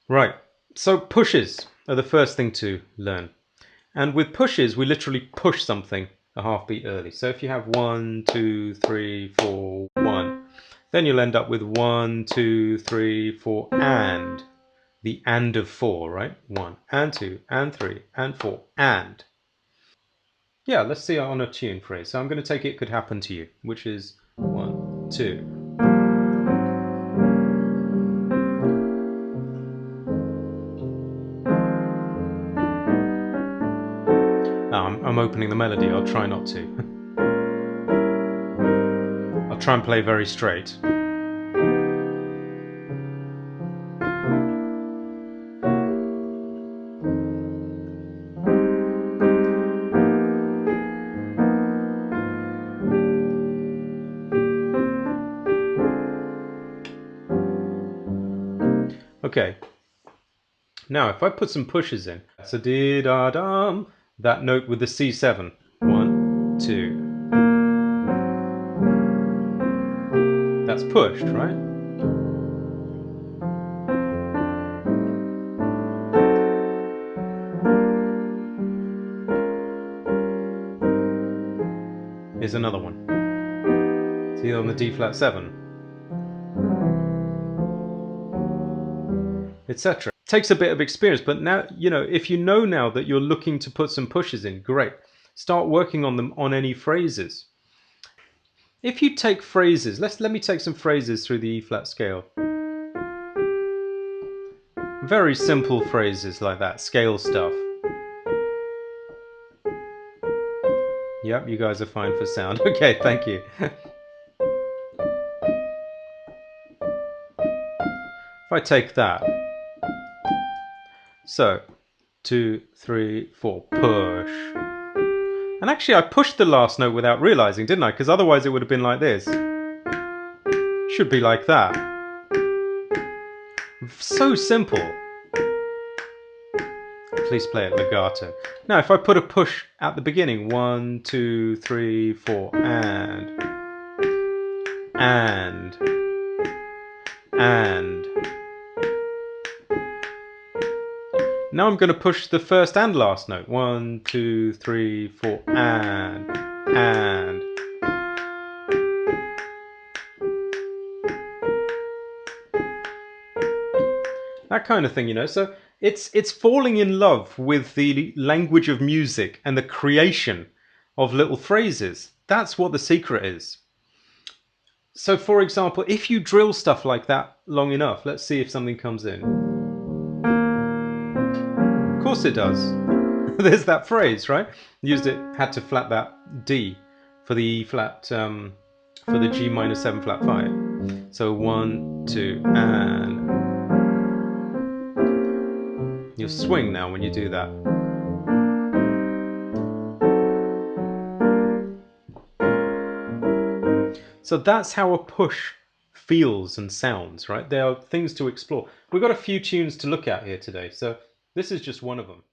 Right, so pushes are the first thing to learn. And with pushes, we literally push something a half beat early. So if you have 1, 2, 3, 4, 1, then you'll end up with 1, 2, 3, 4, and the and of 4, right? 1, and 2, and 3, and 4, and. Yeah, let's see on a tune phrase. So I'm going to take It Could Happen to You, which is 1, 2. I'm opening the melody. I'll try not to. I'll try and play very straight. Okay. Now, if I put some pushes in, so dee-da-dum, that note with the C7. 1, 2. That's pushed, right? Here's another one. See on the D flat 7, etc. Takes a bit of experience, but now, if you know now that you're looking to put some pushes in, great. Start working on them on any phrases. If you take phrases, let me take some phrases through the E flat scale. Very simple phrases like that, scale stuff. Yep, you guys are fine for sound. Okay, thank you. If I take that, so 2, 3, 4, push. And actually I pushed the last note without realizing, didn't I? Because otherwise it would have been like this. Should be like that. So simple. Please play it legato. Now if I put a push at the beginning, 1, 2, 3, 4, and. Now I'm going to push the first and last note. 1, 2, 3, 4, and. That kind of thing, So it's falling in love with the language of music and the creation of little phrases. That's what the secret is. So for example, if you drill stuff like that long enough, let's see if something comes in. Of course it does. There's that phrase, right? Used it, had to flat that D for the E flat, for the G minor 7 flat 5. So 1, 2, and. You'll swing now when you do that. So that's how a push feels and sounds, right? There are things to explore. We've got a few tunes to look at here today, so this is just one of them.